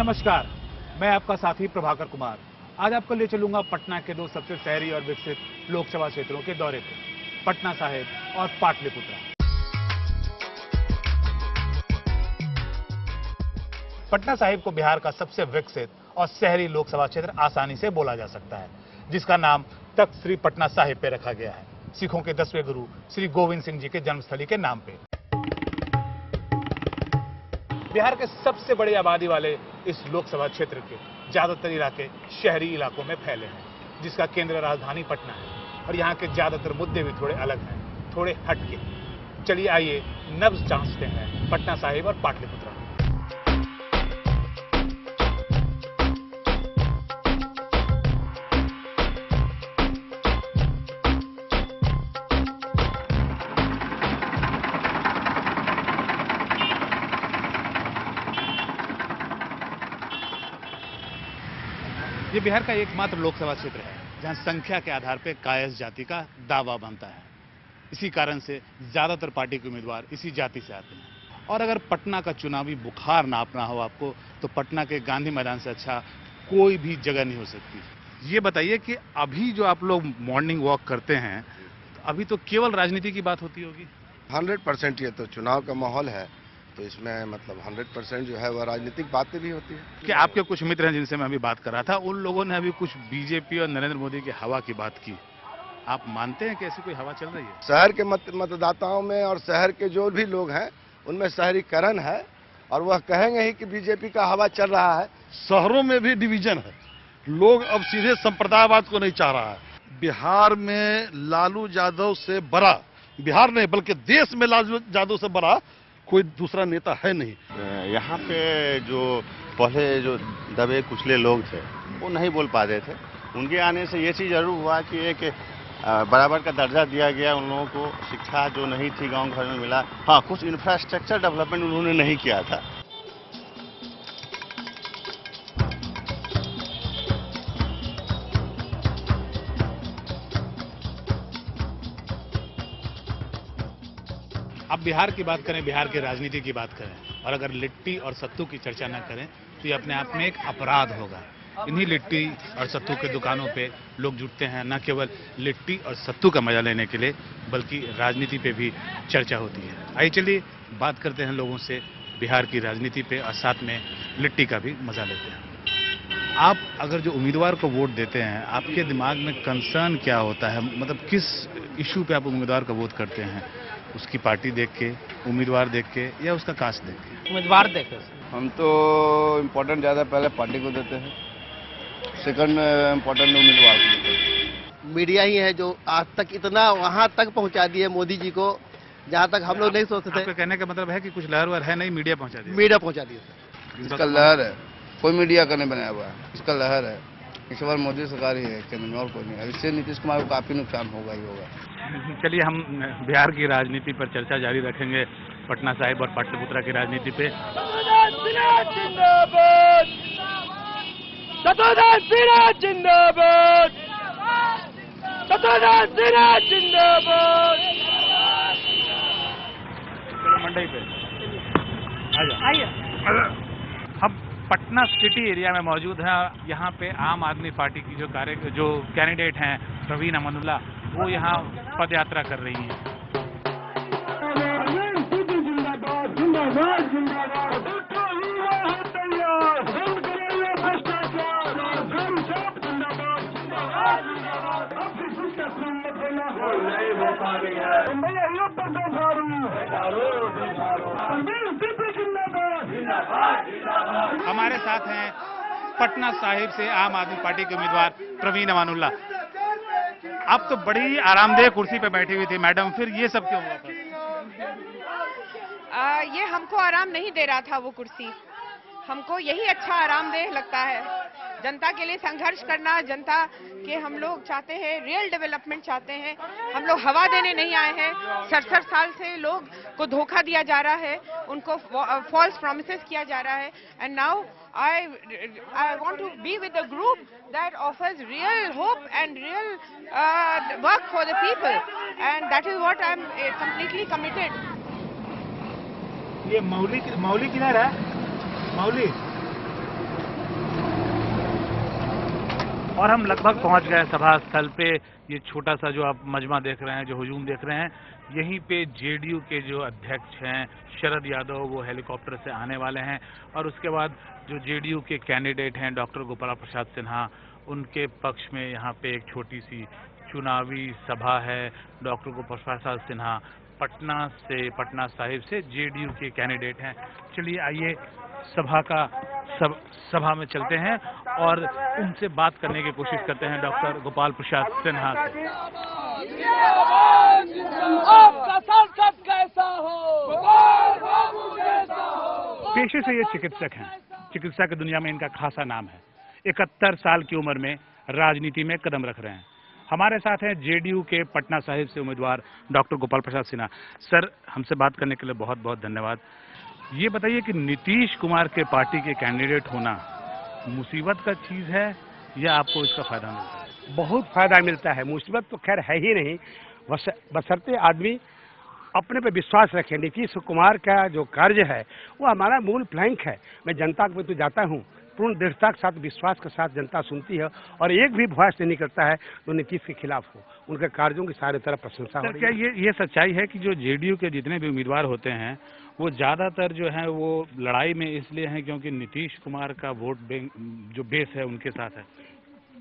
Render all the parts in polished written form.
नमस्कार, मैं आपका साथी प्रभाकर कुमार। आज आपको ले चलूंगा पटना के दो सबसे शहरी और विकसित लोकसभा क्षेत्रों के दौरे पे, पटना साहिब और पाटलिपुत्रा। पटना साहिब को बिहार का सबसे विकसित और शहरी लोकसभा क्षेत्र आसानी से बोला जा सकता है, जिसका नाम तख्त श्री पटना साहिब पे रखा गया है, सिखों के 10वें गुरु श्री गोविंद सिंह जी के जन्मस्थली के नाम पे। बिहार के सबसे बड़ी आबादी वाले इस लोकसभा क्षेत्र के ज्यादातर इलाके शहरी इलाकों में फैले हैं, जिसका केंद्र राजधानी पटना है और यहाँ के ज्यादातर मुद्दे भी थोड़े अलग हैं, थोड़े हटके। चलिए आइए नब्ज जांचते हैं पटना साहिब और पाटलिपुत्रा। ये बिहार का एकमात्र लोकसभा क्षेत्र है जहां संख्या के आधार पर कायस्थ जाति का दावा बनता है। इसी कारण से ज्यादातर पार्टी के उम्मीदवार इसी जाति से आते हैं। और अगर पटना का चुनावी बुखार नापना हो आपको, तो पटना के गांधी मैदान से अच्छा कोई भी जगह नहीं हो सकती। ये बताइए कि अभी जो आप लोग मॉर्निंग वॉक करते हैं, अभी तो केवल राजनीति की बात होती होगी। 100% ये तो चुनाव का माहौल है, तो इसमें मतलब 100% जो है वह राजनीतिक बातें भी होती है। कि आपके कुछ मित्र हैं जिनसे मैं अभी बात कर रहा था, उन लोगों ने अभी कुछ बीजेपी और नरेंद्र मोदी की हवा की बात की। आप मानते हैं कि ऐसी कोई हवा चल रही है? शहर के मतदाताओं में और शहर के जो भी लोग हैं उनमें शहरीकरण है और वह कहेंगे ही कि बीजेपी का हवा चल रहा है। शहरों में भी डिवीजन है, लोग अब सीधे संप्रदायवाद को नहीं चाह रहा है। बिहार में लालू यादव से बड़ा, बिहार नहीं बल्कि देश में लालू यादव से बड़ा कोई दूसरा नेता है नहीं। यहाँ पे जो पहले जो दबे कुचले लोग थे वो नहीं बोल पा रहे थे, उनके आने से ये चीज़ जरूर हुआ कि एक बराबर का दर्जा दिया गया उन लोगों को। शिक्षा जो नहीं थी गांव घर में मिला। हाँ, कुछ इंफ्रास्ट्रक्चर डेवलपमेंट उन्होंने नहीं किया था। अब बिहार की बात करें, बिहार की राजनीति की बात करें, और अगर लिट्टी और सत्तू की चर्चा न करें तो ये अपने आप में एक अपराध होगा। इन्हीं लिट्टी और सत्तू के दुकानों पे लोग जुटते हैं, न केवल लिट्टी और सत्तू का मजा लेने के लिए, बल्कि राजनीति पे भी चर्चा होती है। आइए चलिए बात करते हैं लोगों से बिहार की राजनीति पे और साथ में लिट्टी का भी मजा लेते हैं। आप अगर जो उम्मीदवार को वोट देते हैं, आपके दिमाग में कंसर्न क्या होता है? मतलब किस इशू पे आप उम्मीदवार का वोट करते हैं? उसकी पार्टी देख के, उम्मीदवार देख के, या उसका कास्ट देख के? उम्मीदवार देख के। हम तो इम्पोर्टेंट ज़्यादा पहले पार्टी को देते हैं, सेकंड इम्पोर्टेंट उम्मीदवार को देते हैं। मीडिया ही है जो आज तक इतना वहां तक पहुंचा दिया मोदी जी को, जहां तक हम लोग नहीं सोचते थे। आपका कहने का मतलब है कि कुछ लहर वहर है नहीं, मीडिया पहुंचा दिया? मीडिया पहुंचा दिया। इसका लहर है, कोई मीडिया का नहीं बनाया हुआ है, इसका लहर है। इस बार मोदी सरकार ही है, केंद्र और कोई नहीं। इससे नीतीश कुमार को काफी नुकसान होगा ही होगा। चलिए हम बिहार की राजनीति पर चर्चा जारी रखेंगे, पटना साहिब और पाटलिपुत्रा की राजनीति पे। मंडई पे हम पटना सिटी एरिया में मौजूद है। यहाँ पे आम आदमी पार्टी की जो कैंडिडेट हैं प्रवीण अमानुल्लाह, वो यहाँ पद यात्रा कर रही हैं। हमारे साथ हैं पटना साहिब से आम आदमी पार्टी के उम्मीदवार प्रवीण अमानुल्लाह। आप तो बड़ी आरामदेह कुर्सी पे बैठी हुई थी मैडम, फिर ये सब क्यों हुआ था? ये हमको आराम नहीं दे रहा था वो कुर्सी, हमको यही अच्छा आरामदेह लगता है। जनता के लिए संघर्ष करना, जनता के हम लोग चाहते हैं, रियल डेवलपमेंट चाहते हैं। हम लोग हवा देने नहीं आए हैं। 67 साल से लोग को धोखा दिया जा रहा है, उनको फॉल्स प्रॉमिसेस किया जा रहा है। And now I want to be with a group that offers real hope and real work for the people, and that is what I'm completely committed. ये मौली किधर है? मौली और हम लगभग पहुंच गए सभा स्थल पे। ये छोटा सा जो आप मजमा देख रहे हैं, जो हुजूम देख रहे हैं, यहीं पे जेडीयू के जो अध्यक्ष हैं शरद यादव, वो हेलीकॉप्टर से आने वाले हैं। और उसके बाद जो जेडीयू के कैंडिडेट हैं डॉक्टर गोपाल प्रसाद सिन्हा, उनके पक्ष में यहाँ पे एक छोटी सी चुनावी सभा है। डॉक्टर गोपाल प्रसाद सिन्हा पटना साहिब से जेडीयू के कैंडिडेट हैं। चलिए आइए सभा में चलते हैं और उनसे बात करने की कोशिश करते हैं डॉक्टर गोपाल प्रसाद सिन्हा से। आपका सांसद कैसा हो? पेशे से ये चिकित्सक हैं। चिकित्सा की दुनिया में इनका खासा नाम है। 71 साल की उम्र में राजनीति में कदम रख रहे हैं। हमारे साथ हैं जेडीयू के पटना साहिब से उम्मीदवार डॉक्टर गोपाल प्रसाद सिन्हा। सर, हमसे बात करने के लिए बहुत बहुत धन्यवाद। ये बताइए कि नीतीश कुमार के पार्टी के कैंडिडेट होना मुसीबत का चीज है या आपको इसका फायदा मिलता है? बहुत फायदा मिलता है। मुसीबत तो खैर है ही नहीं, बशर्ते आदमी अपने पे विश्वास रखे। नीतीश कुमार का जो कार्य है वो हमारा मूल प्लैंक है। मैं जनता को तो जाता हूँ, पूर्ण दृढ़ता के साथ, विश्वास के साथ जनता सुनती है और एक भी वॉइस नहीं करता है तो नीतीश के खिलाफ हो। उनके कार्यों की सारे तरफ प्रशंसा हो रही है। क्या ये सच्चाई है कि जो जेडीयू के जितने भी उम्मीदवार होते हैं वो ज्यादातर जो है वो लड़ाई में इसलिए हैं क्योंकि नीतीश कुमार का वोट बैंक जो बेस है उनके साथ है?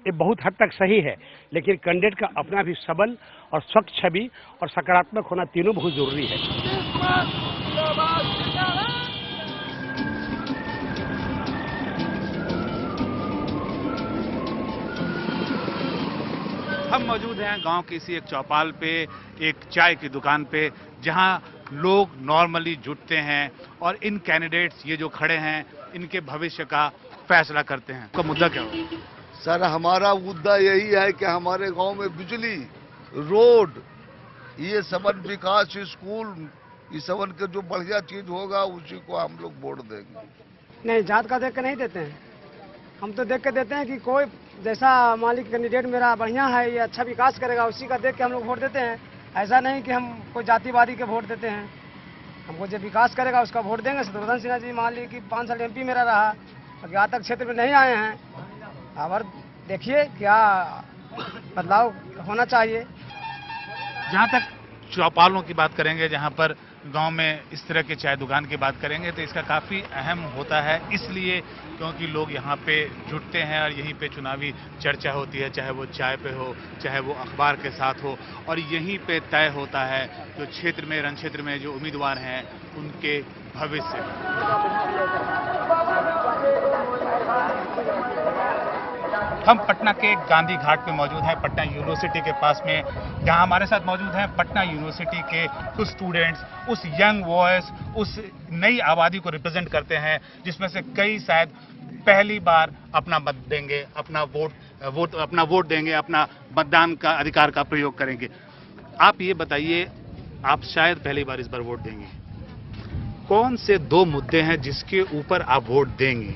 ये बहुत हद तक सही है, लेकिन कैंडिडेट का अपना भी सबल और स्वच्छ छवि और सकारात्मक होना तीनों बहुत जरूरी है। हम मौजूद हैं गांव की इसी एक चौपाल पे, एक चाय की दुकान पे, जहां लोग नॉर्मली जुटते हैं और इन कैंडिडेट्स ये जो खड़े हैं इनके भविष्य का फैसला करते हैं। तो मुद्दा क्या होगा? सर, हमारा मुद्दा यही है कि हमारे गांव में बिजली, रोड, ये सबन विकास, स्कूल, ये सबन के जो बढ़िया चीज होगा उसी को हम लोग वोट देंगे। नहीं, जात का देख के नहीं देते हैं। हम तो देख के देते हैं कि कोई जैसा मालिक कैंडिडेट मेरा बढ़िया है, ये अच्छा विकास करेगा, उसी का देख के हम लोग वोट देते हैं। ऐसा नहीं कि हम कोई जातिवादी के वोट देते हैं। हमको जो विकास करेगा उसका वोट देंगे। शत्रुघ्न सिन्हा जी मान ली कि 5 साल एमपी मेरा रहा, यहाँ तक क्षेत्र में नहीं आए हैं। और देखिए क्या बदलाव होना चाहिए। जहाँ तक चौपालों की बात करेंगे, जहाँ पर गांव में इस तरह के चाय दुकान की बात करेंगे, तो इसका काफ़ी अहम होता है, इसलिए क्योंकि लोग यहाँ पे जुटते हैं और यहीं पे चुनावी चर्चा होती है, चाहे वो चाय पे हो, चाहे वो अखबार के साथ हो, और यहीं पे तय होता है जो क्षेत्र में, रण क्षेत्र में जो उम्मीदवार हैं उनके भविष्य। हम पटना के गांधी घाट पे मौजूद हैं, पटना यूनिवर्सिटी के पास में, जहां हमारे साथ मौजूद हैं पटना यूनिवर्सिटी के कुछ स्टूडेंट्स, उस यंग वॉयस, उस नई आबादी को रिप्रेजेंट करते हैं जिसमें से कई शायद पहली बार अपना मत देंगे, अपना वोट देंगे, अपना मतदान का अधिकार का प्रयोग करेंगे। आप ये बताइए, आप शायद पहली बार इस बार वोट देंगे, कौन से 2 मुद्दे हैं जिसके ऊपर आप वोट देंगे?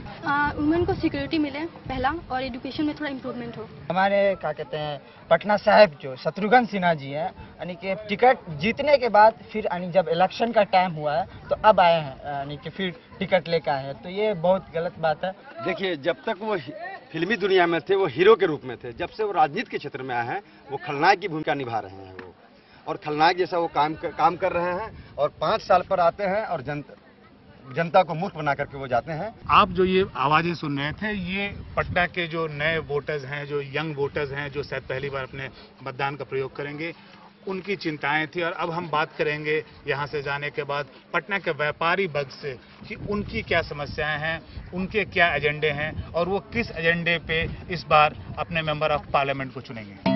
वुमेन को सिक्योरिटी मिले पहला, और एजुकेशन में थोड़ा इम्प्रूवमेंट हो। हमारे क्या कहते हैं पटना साहिब जो शत्रुघ्न सिन्हा जी हैं, यानी कि टिकट जीतने के बाद फिर यानी जब इलेक्शन का टाइम हुआ है तो अब आए हैं, यानी कि फिर टिकट लेकर आए हैं, तो ये बहुत गलत बात है। देखिए, जब तक वो फिल्मी दुनिया में थे वो हीरो के रूप में थे, जब से वो राजनीति के क्षेत्र में आए हैं वो खलनायक की भूमिका निभा रहे हैं वो, और खलनायक जैसा वो काम कर रहे हैं, और 5 साल पर आते हैं और जनता को मूर्ख बना करके वो जाते हैं। आप जो ये आवाजें सुन रहे थे, ये पटना के जो नए वोटर्स हैं, जो यंग वोटर्स हैं, जो शायद पहली बार अपने मतदान का प्रयोग करेंगे, उनकी चिंताएं थी। और अब हम बात करेंगे यहाँ से जाने के बाद पटना के व्यापारी वर्ग से कि उनकी क्या समस्याएं हैं, उनके क्या एजेंडे हैं, और वो किस एजेंडे पे इस बार अपने मेंबर ऑफ पार्लियामेंट को चुनेंगे।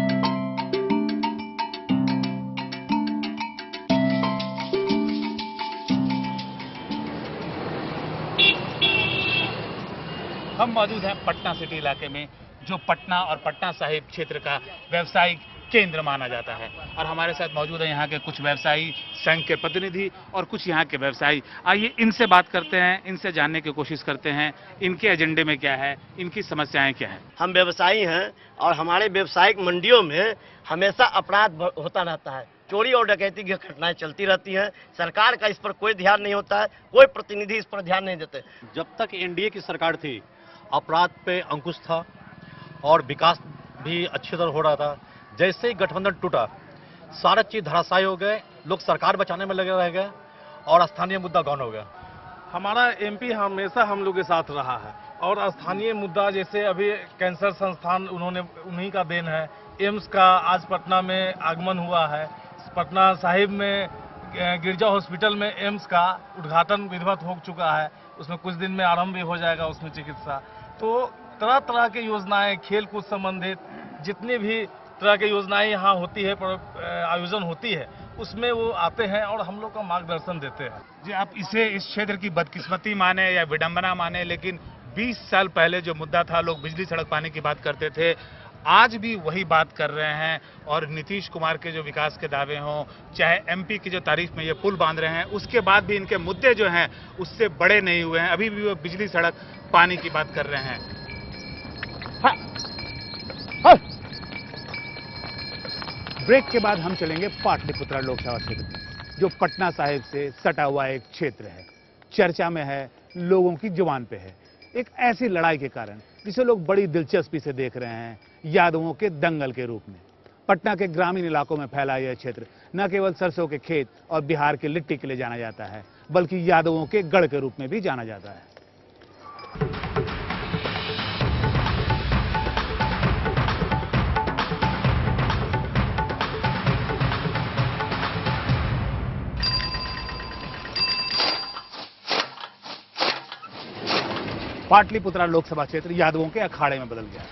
हम मौजूद हैं पटना सिटी इलाके में, जो पटना और पटना साहिब क्षेत्र का व्यवसायिक केंद्र माना जाता है, और हमारे साथ मौजूद हैं यहाँ के कुछ व्यवसायी संघ के प्रतिनिधि और कुछ यहाँ के व्यवसायी। आइए इनसे बात करते हैं, इनसे जानने की कोशिश करते हैं इनके एजेंडे में क्या है, इनकी समस्याएं क्या हैं। हम व्यवसायी हैं और हमारे व्यवसायिक मंडियों में हमेशा अपराध होता रहता है, चोरी और डकैती की घटनाएं चलती रहती हैं। सरकार का इस पर कोई ध्यान नहीं होता है, कोई प्रतिनिधि इस पर ध्यान नहीं देते। जब तक एनडीए की सरकार थी अपराध पे अंकुश था, और विकास भी अच्छी तरह हो रहा था। जैसे ही गठबंधन टूटा, सारा चीज धराशायी हो गए, लोग सरकार बचाने में लगे रह गए और स्थानीय मुद्दा गौन हो गया। हमारा एमपी हमेशा हम लोग के साथ रहा है और स्थानीय मुद्दा जैसे अभी कैंसर संस्थान उन्हीं का देन है। एम्स का आज पटना में आगमन हुआ है। पटना साहिब में गिरजा हॉस्पिटल में एम्स का उद्घाटन विधिवत हो चुका है। उसमें कुछ दिन में आरंभ भी हो जाएगा उसमें चिकित्सा। तो तरह तरह की योजनाएं, खेल कूद संबंधित जितनी भी तरह की योजनाएं यहाँ होती है, आयोजन होती है, उसमें वो आते हैं और हम लोग का मार्गदर्शन देते हैं। जी, आप इसे इस क्षेत्र की बदकिस्मती माने या विडंबना माने, लेकिन 20 साल पहले जो मुद्दा था, लोग बिजली सड़क पानी की बात करते थे, आज भी वही बात कर रहे हैं। और नीतीश कुमार के जो विकास के दावे हों, चाहे एमपी की जो तारीफ में ये पुल बांध रहे हैं, उसके बाद भी इनके मुद्दे जो हैं उससे बड़े नहीं हुए हैं। अभी भी वो बिजली सड़क पानी की बात कर रहे हैं। ब्रेक के बाद हम चलेंगे पाटलिपुत्रा लोकसभा क्षेत्र में, जो पटना साहिब से सटा हुआ एक क्षेत्र है, चर्चा में है, लोगों की जुबान पे है। एक ऐसी लड़ाई के कारण जिसे लोग बड़ी दिलचस्पी से देख रहे हैं, यादवों के दंगल के रूप में। पटना के ग्रामीण इलाकों में फैला यह क्षेत्र न केवल सरसों के खेत और बिहार की लिट्टी के लिए जाना जाता है, बल्कि यादवों के गढ़ के रूप में भी जाना जाता है। पाटलिपुत्रा लोकसभा क्षेत्र यादवों के अखाड़े में बदल गया है,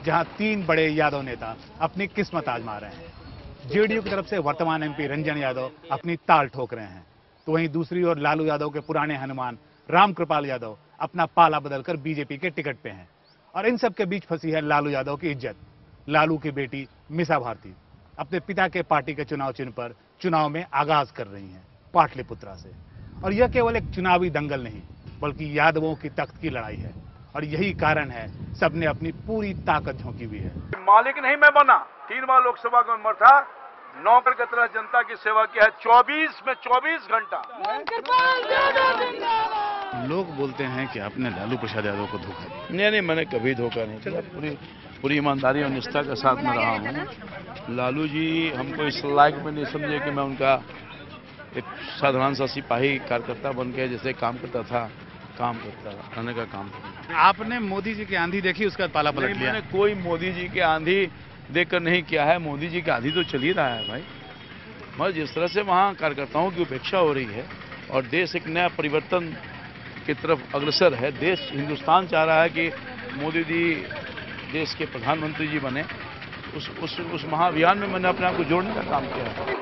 जहां 3 बड़े यादव नेता अपनी किस्मत आजमा रहे हैं। जेडीयू की तरफ से वर्तमान एमपी रंजन यादव अपनी ताल ठोक रहे हैं, तो वहीं दूसरी ओर लालू यादव के पुराने हनुमान रामकृपाल यादव अपना पाला बदलकर बीजेपी के टिकट पे हैं। और इन सब के बीच फंसी है लालू यादव की इज्जत। लालू की बेटी मीसा भारती अपने पिता के पार्टी के चुनाव चिन्ह पर चुनाव में आगाज कर रही हैं, पाटलिपुत्रा से। और यह केवल एक चुनावी दंगल नहीं, बल्कि यादवों की तख्त की लड़ाई है। और यही कारण है सबने अपनी पूरी ताकत झोंकी हुई है। मालिक नहीं मैं बना, 3 बार लोकसभा का मेंबर था, नौकर की तरह जनता की सेवा किया है 24 घंटा। लोग बोलते हैं कि आपने लालू प्रसाद यादव को धोखा दिया। नहीं, मैंने कभी धोखा नहीं दिया। पूरी ईमानदारी और निष्ठा के साथ में रहा हूँ। लालू जी हमको इस लायक में नहीं समझे कि मैं उनका एक साधारण सा सिपाही कार्यकर्ता बन के जैसे काम करता था, रहने का काम करता। आपने मोदी जी की आंधी देखी, उसका पाला पलट लिया? मैंने कोई मोदी जी की आंधी देखकर नहीं किया है। मोदी जी की आंधी तो चल ही रहा है भाई। मगर जिस तरह से वहाँ कार्यकर्ताओं की उपेक्षा हो रही है और देश एक नया परिवर्तन की तरफ अग्रसर है, देश हिंदुस्तान चाह रहा है कि मोदी जी देश के प्रधानमंत्री जी बने। उस महाअभियान में मैंने अपने आप को जोड़ने का काम किया है।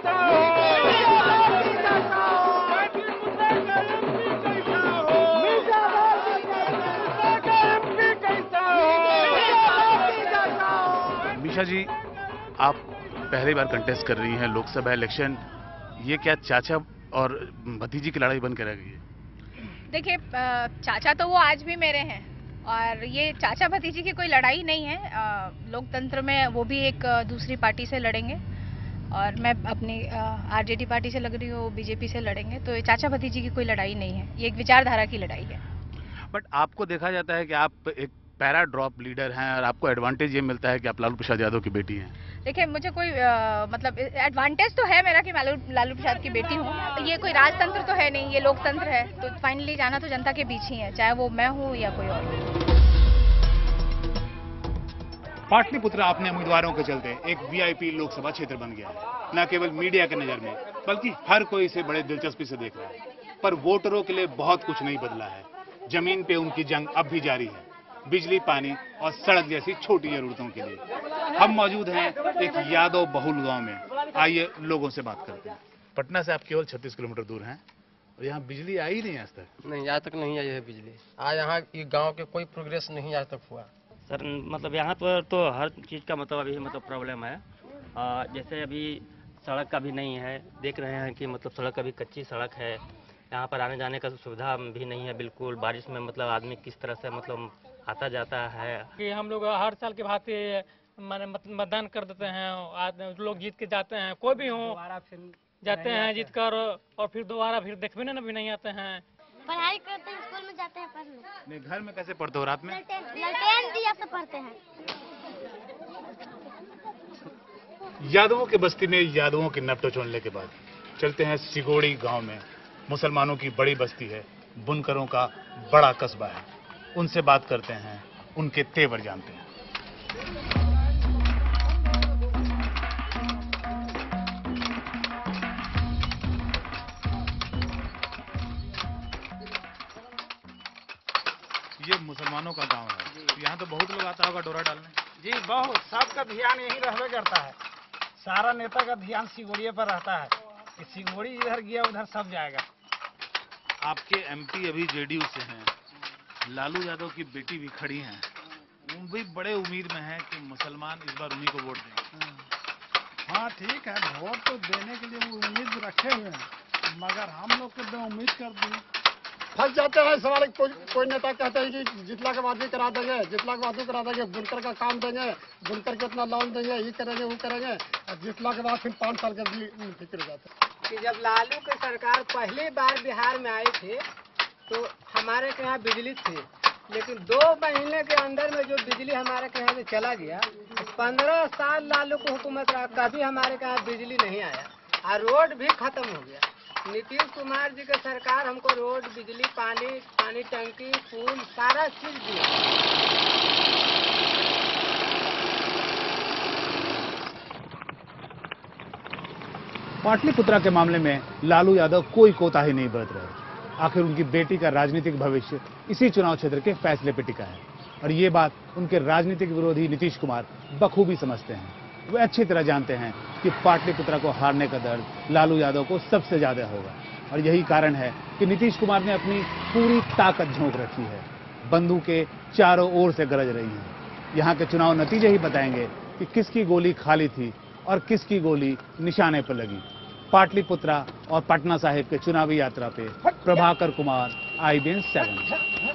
मीसा जी, आप पहली बार कंटेस्ट कर रही हैं लोकसभा इलेक्शन, ये क्या चाचा और भतीजी की लड़ाई बन के रह गई है? देखिए, चाचा तो वो आज भी मेरे हैं और ये चाचा भतीजी की कोई लड़ाई नहीं है। लोकतंत्र में वो भी एक दूसरी पार्टी से लड़ेंगे और मैं अपनी आरजेडी पार्टी से लग रही हूँ, बीजेपी से लड़ेंगे। तो ये चाचा भतीजी की कोई लड़ाई नहीं है, ये एक विचारधारा की लड़ाई है। बट आपको देखा जाता है कि आप एक पैरा ड्रॉप लीडर हैं और आपको एडवांटेज ये मिलता है कि आप लालू प्रसाद यादव की बेटी हैं। देखिए, मुझे कोई मतलब एडवांटेज तो है मेरा कि मैं लालू प्रसाद की बेटी हूँ। तो ये कोई राजतंत्र तो है नहीं, ये लोकतंत्र है। तो फाइनली जाना तो जनता के बीच ही है, चाहे वो मैं हूँ या कोई और। पाटलिपुत्रा अपने उम्मीदवारों के चलते एक वीआईपी लोकसभा क्षेत्र बन गया है। न केवल मीडिया की नजर में, बल्कि हर कोई इसे बड़े दिलचस्पी से देख रहा है। पर वोटरों के लिए बहुत कुछ नहीं बदला है। जमीन पे उनकी जंग अब भी जारी है, बिजली, पानी और सड़क जैसी छोटी जरूरतों के लिए। हम मौजूद हैं एक यादव बहुल गांव में। आइए लोगों से बात करते हैं। पटना से आप केवल 36 किलोमीटर दूर हैं और यहाँ बिजली आई नहीं आज तक? नहीं, आज तक नहीं आई है बिजली। आज यहाँ गांव के कोई प्रोग्रेस नहीं आज तक हुआ। सर मतलब यहाँ पर तो हर चीज़ का मतलब अभी मतलब प्रॉब्लम है। जैसे अभी सड़क का भी नहीं है, देख रहे हैं कि मतलब सड़क अभी कच्ची सड़क है। यहाँ पर आने जाने का सुविधा भी नहीं है बिल्कुल। बारिश में मतलब आदमी किस तरह से मतलब आता जाता है कि हम लोग हर साल के भांति माने मतदान कर देते हैं। लोग जीत के जाते हैं, कोई भी हो जाते हैं जीत कर, और फिर दोबारा फिर देखने भी नहीं आते हैं। पढ़ाई करते हैं, स्कूल में जाते हैं पढ़ने। नहीं, घर में कैसे पढ़ते हो? रात में ललटेन दिया से पढ़ते हैं। यादवों के बस्ती में यादवों की नपटो छोड़ने के बाद चलते हैं सिगोड़ी गांव में। मुसलमानों की बड़ी बस्ती है, बुनकरों का बड़ा कस्बा है। उनसे बात करते हैं, उनके तेवर जानते हैं। ये मुसलमानों का गांव है, यहाँ तो बहुत लोग आता होगा डोरा डालने। जी बहुत, सबका ध्यान यही रहबे करता है। सारा नेता का ध्यान सिगोड़िए पर रहता है कि सिगोड़ी इधर गया उधर सब जाएगा। आपके एमपी अभी जेडीयू से हैं, लालू यादव की बेटी भी खड़ी हैं, वो भी बड़े उम्मीद में है कि मुसलमान इस बार उन्हीं को वोट दें। हाँ ठीक है, वोट तो देने के लिए वो उम्मीद रखे हुए हैं, मगर हम लोग तो बेउम्मीद कर दिए। फंस जाते हैं सवाल। कोई नेता कहते हैं कि जितला के बाद भी करा देंगे, जितला के बाद भी करा देंगे, बुनकर का काम देंगे, बुनकर के इतना लोन देंगे, ये करेंगे वो करेंगे, और जितला के बाद फिर 5 साल के भी फिक्र जाते हैं। कि जब लालू की सरकार पहली बार बिहार में आई थी तो हमारे के यहाँ बिजली थी, लेकिन 2 महीने के अंदर में जो बिजली हमारे के यहाँ से चला गया, 15 साल लालू को हुकूमत रहा, कभी हमारे के यहाँ बिजली नहीं आया और रोड भी खत्म हो गया। नीतीश कुमार जी की सरकार हमको रोड, बिजली, पानी टंकी, पुल सारा चीज दिया। पाटलिपुत्रा के मामले में लालू यादव कोई कोताही नहीं बरत रहे। आखिर उनकी बेटी का राजनीतिक भविष्य इसी चुनाव क्षेत्र के फैसले पे टिका है और ये बात उनके राजनीतिक विरोधी नीतीश कुमार बखूबी समझते हैं। वे अच्छी तरह जानते हैं कि पाटलिपुत्रा को हारने का दर्द लालू यादव को सबसे ज्यादा होगा और यही कारण है कि नीतीश कुमार ने अपनी पूरी ताकत झोंक रखी है। बंदूकें चारों ओर से गरज रही हैं। यहाँ के चुनाव नतीजे ही बताएंगे कि किसकी गोली खाली थी और किसकी गोली निशाने पर लगी। पाटलिपुत्रा और पटना साहिब के चुनावी यात्रा पे प्रभाकर कुमार, IBN 7।